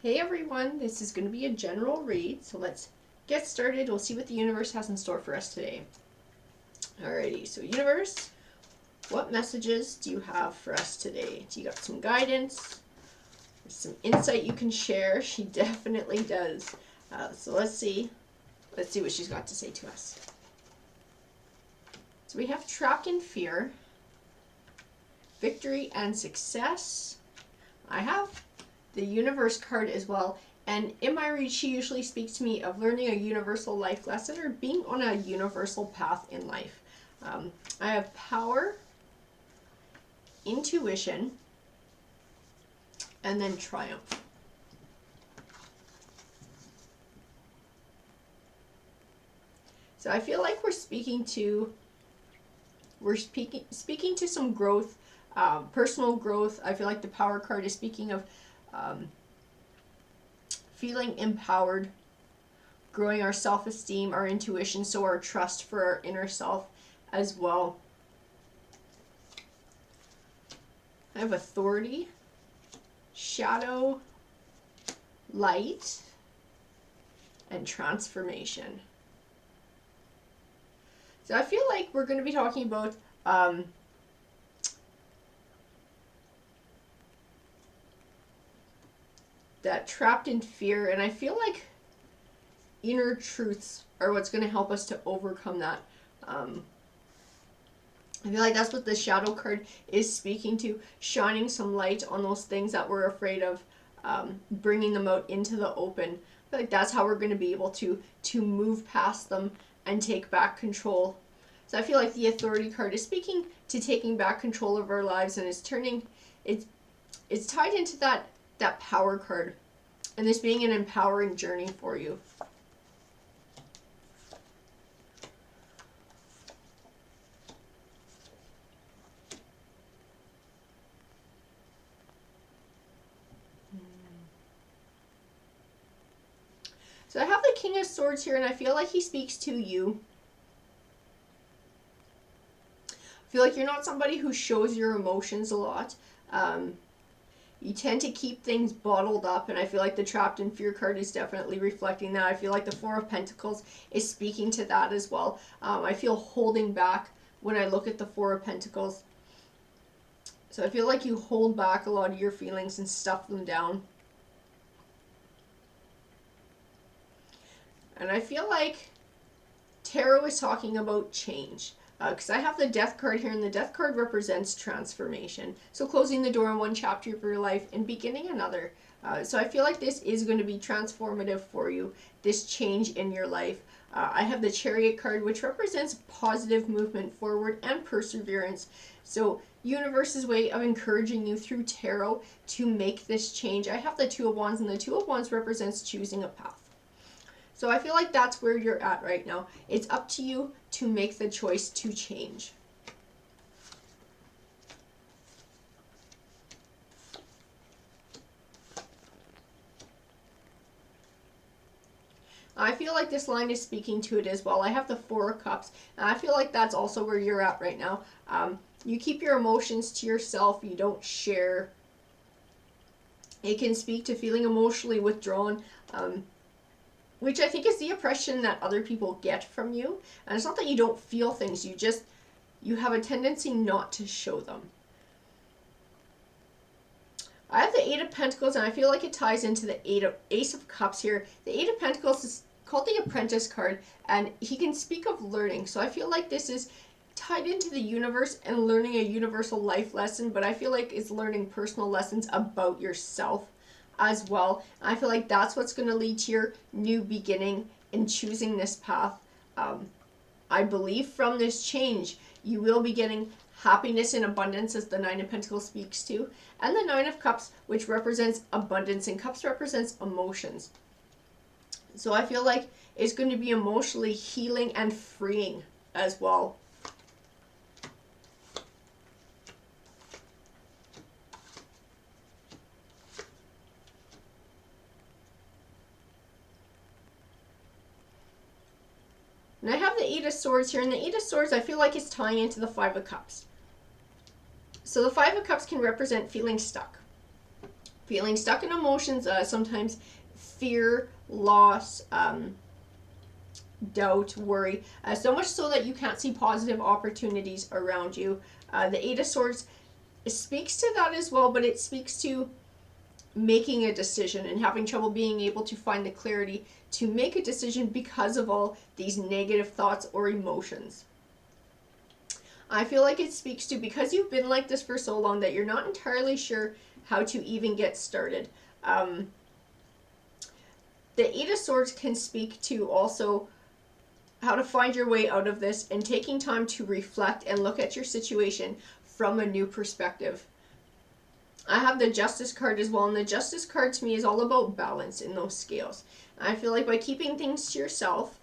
Hey everyone, this is going to be a general read, so let's get started. We'll see what the universe has in store for us today. Alrighty, so universe, what messages do you have for us today? Do you got some guidance? Some insight you can share? She definitely does. So let's see what she's got to say to us. So we have trapped in fear, victory and success. I have the universe card as well, and in my read she usually speaks to me of learning a universal life lesson or being on a universal path in life. I have power, intuition, and then triumph. So I feel like we're speaking to some growth, personal growth. I feel like the power card is speaking of feeling empowered, growing our self-esteem, our intuition, so our trust for our inner self as well. I have authority, shadow, light, and transformation. So I feel like we're going to be talking about that trapped in fear, and I feel like inner truths are what's going to help us to overcome that. I feel like that's what the shadow card is speaking to, shining some light on those things that we're afraid of, bringing them out into the open. I feel like that's how we're going to be able to move past them and take back control. So I feel like the authority card is speaking to taking back control of our lives, and it's tied into that power card, and this being an empowering journey for you. So I have the King of Swords here, and I feel like he speaks to you. I feel like you're not somebody who shows your emotions a lot. You tend to keep things bottled up, and I feel like the trapped in fear card is definitely reflecting that. I feel like the Four of Pentacles is speaking to that as well. I feel holding back when I look at the Four of Pentacles. So I feel like you hold back a lot of your feelings and stuff them down. And I feel like tarot is talking about change. Because I have the Death card here, and the Death card represents transformation. So closing the door in one chapter of your life and beginning another. So I feel like this is going to be transformative for you, this change in your life. I have the Chariot card, which represents positive movement forward and perseverance. So universe's way of encouraging you through tarot to make this change. I have the Two of Wands, and the Two of Wands represents choosing a path. So I feel like that's where you're at right now. It's up to you to make the choice to change. I feel like this line is speaking to it as well. I have the Four of Cups, and I feel like that's also where you're at right now. You keep your emotions to yourself. You don't share. It can speak to feeling emotionally withdrawn, which I think is the impression that other people get from you. And it's not that you don't feel things, you have a tendency not to show them. I have the Eight of Pentacles, and I feel like it ties into the Ace of Cups here. The Eight of Pentacles is called the Apprentice card, and he can speak of learning. So I feel like this is tied into the universe and learning a universal life lesson, but I feel like it's learning personal lessons about yourself as well. I feel like that's what's going to lead to your new beginning in choosing this path. I believe from this change, you will be getting happiness and abundance, as the Nine of Pentacles speaks to, and the Nine of Cups, which represents abundance, and Cups represents emotions. So I feel like it's going to be emotionally healing and freeing as well. And I have the Eight of Swords here, and the Eight of Swords I feel like is tying into the Five of Cups. So the Five of Cups can represent feeling stuck, feeling stuck in emotions, sometimes fear, loss, doubt, worry, so much so that you can't see positive opportunities around you. The Eight of Swords speaks to that as well, but it speaks to making a decision and having trouble being able to find the clarity to make a decision because of all these negative thoughts or emotions. I feel like it speaks to, because you've been like this for so long, that you're not entirely sure how to even get started. The Eight of Swords can speak to also how to find your way out of this and taking time to reflect and look at your situation from a new perspective. I have the Justice card as well, and the Justice card to me is all about balance in those scales. I feel like by keeping things to yourself,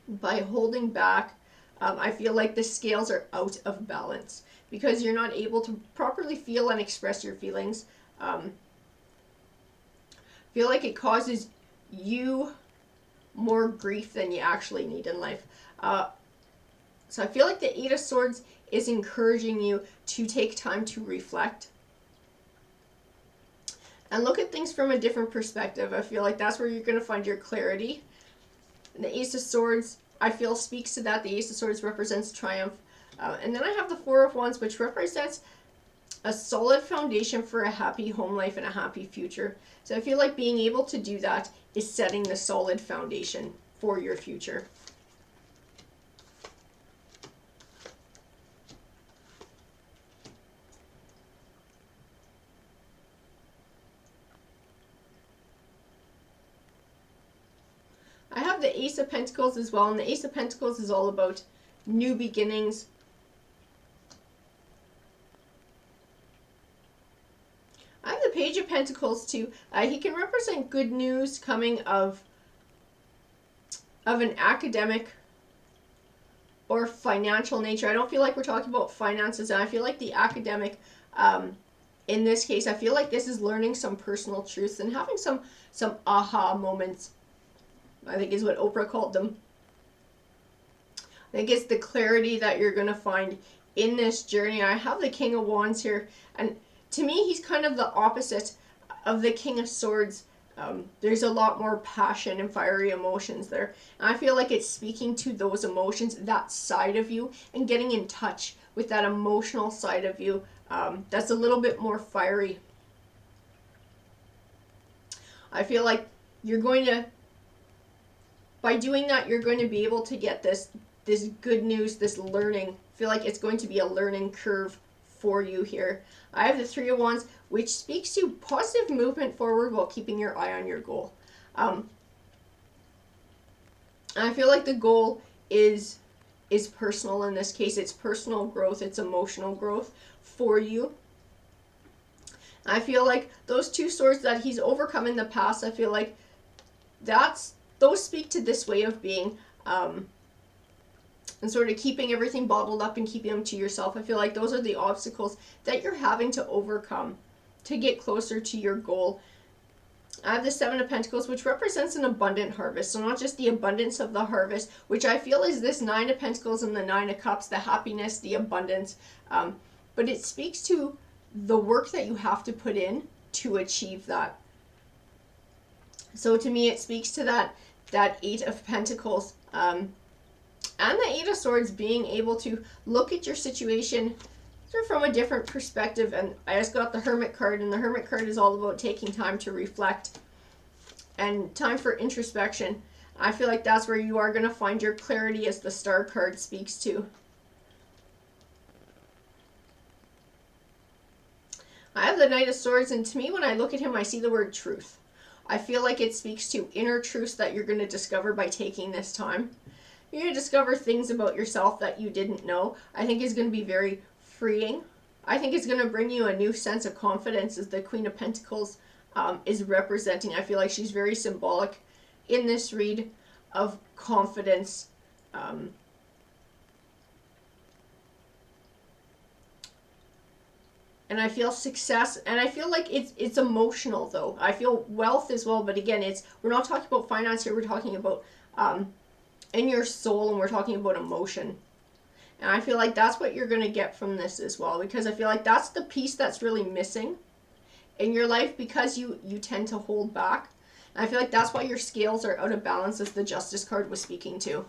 by holding back, I feel like the scales are out of balance because you're not able to properly feel and express your feelings. Feel like it causes you more grief than you actually need in life. So I feel like the Eight of Swords is encouraging you to take time to reflect and look at things from a different perspective. I feel like that's where you're going to find your clarity. And the Ace of Swords, I feel, speaks to that. The Ace of Swords represents triumph. And then I have the Four of Wands, which represents a solid foundation for a happy home life and a happy future. So I feel like being able to do that is setting the solid foundation for your future. I have the Ace of Pentacles as well, and the Ace of Pentacles is all about new beginnings. I have the Page of Pentacles too. He can represent good news coming of an academic or financial nature. I don't feel like we're talking about finances, and I feel like the academic, in this case, I feel like this is learning some personal truths and having some aha moments, I think is what Oprah called them. I think it's the clarity that you're going to find in this journey. I have the King of Wands here, and to me, he's kind of the opposite of the King of Swords. There's a lot more passion and fiery emotions there. And I feel like it's speaking to those emotions, that side of you, and getting in touch with that emotional side of you that's a little bit more fiery. I feel like you're going to, by doing that, you're going to be able to get this good news, this learning. I feel like it's going to be a learning curve for you here. I have the Three of Wands, which speaks to positive movement forward while keeping your eye on your goal. I feel like the goal is personal in this case. It's personal growth, it's emotional growth for you. I feel like those two swords that he's overcome in the past, I feel like those speak to this way of being, and sort of keeping everything bottled up and keeping them to yourself. I feel like those are the obstacles that you're having to overcome to get closer to your goal. I have the Seven of Pentacles, which represents an abundant harvest. So not just the abundance of the harvest, which I feel is this Nine of Pentacles and the Nine of Cups, the happiness, the abundance. But it speaks to the work that you have to put in to achieve that. So to me, it speaks to that Eight of Pentacles. And the Eight of Swords, being able to look at your situation sort of from a different perspective. And I just got the Hermit card, and the Hermit card is all about taking time to reflect and time for introspection. I feel like that's where you are going to find your clarity, as the Star card speaks to. I have the Knight of Swords, and to me, when I look at him, I see the word truth. I feel like it speaks to inner truths that you're going to discover by taking this time. You're going to discover things about yourself that you didn't know. I think is going to be very freeing. I think it's going to bring you a new sense of confidence, as the Queen of Pentacles is representing. I feel like she's very symbolic in this read of confidence. And I feel success, and I feel like it's emotional though. I feel wealth as well, but again, we're not talking about finance here. We're talking about in your soul, and we're talking about emotion. And I feel like that's what you're going to get from this as well, because I feel like that's the piece that's really missing in your life because you tend to hold back. And I feel like that's why your scales are out of balance, as the Justice card was speaking to.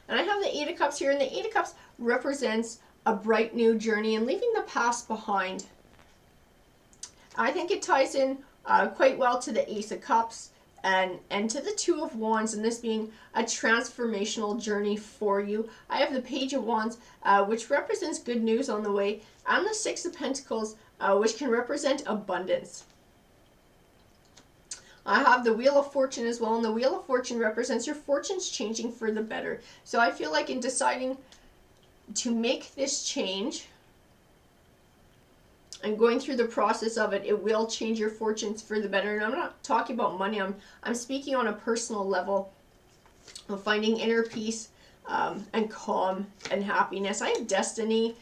And I have the Eight of Cups here, and the Eight of Cups represents a bright new journey and leaving the past behind. I think it ties in quite well to the Ace of Cups and to the Two of Wands, and this being a transformational journey for you. I have the Page of Wands, which represents good news on the way, and the Six of Pentacles, which can represent abundance. I have the Wheel of Fortune as well, and the Wheel of Fortune represents your fortunes changing for the better. So I feel like in deciding to make this change and going through the process of it, it will change your fortunes for the better. And I'm not talking about money. I'm speaking on a personal level of finding inner peace and calm and happiness. I have Destiny,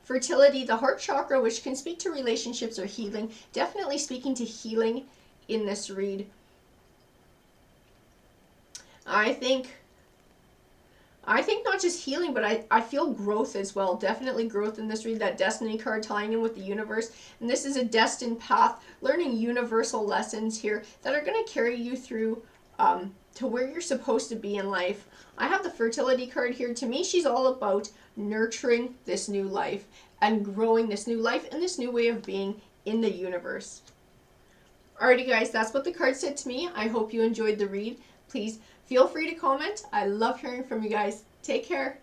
fertility, the heart chakra, which can speak to relationships or healing. Definitely speaking to healing in this read. I think not just healing, but I feel growth as well. Definitely growth in this read. That Destiny card tying in with the universe. And this is a destined path, learning universal lessons here that are going to carry you through to where you're supposed to be in life. I have the fertility card here. To me, she's all about nurturing this new life and growing this new life and this new way of being in the universe. Alrighty guys, that's what the card said to me. I hope you enjoyed the read. Please feel free to comment. I love hearing from you guys. Take care.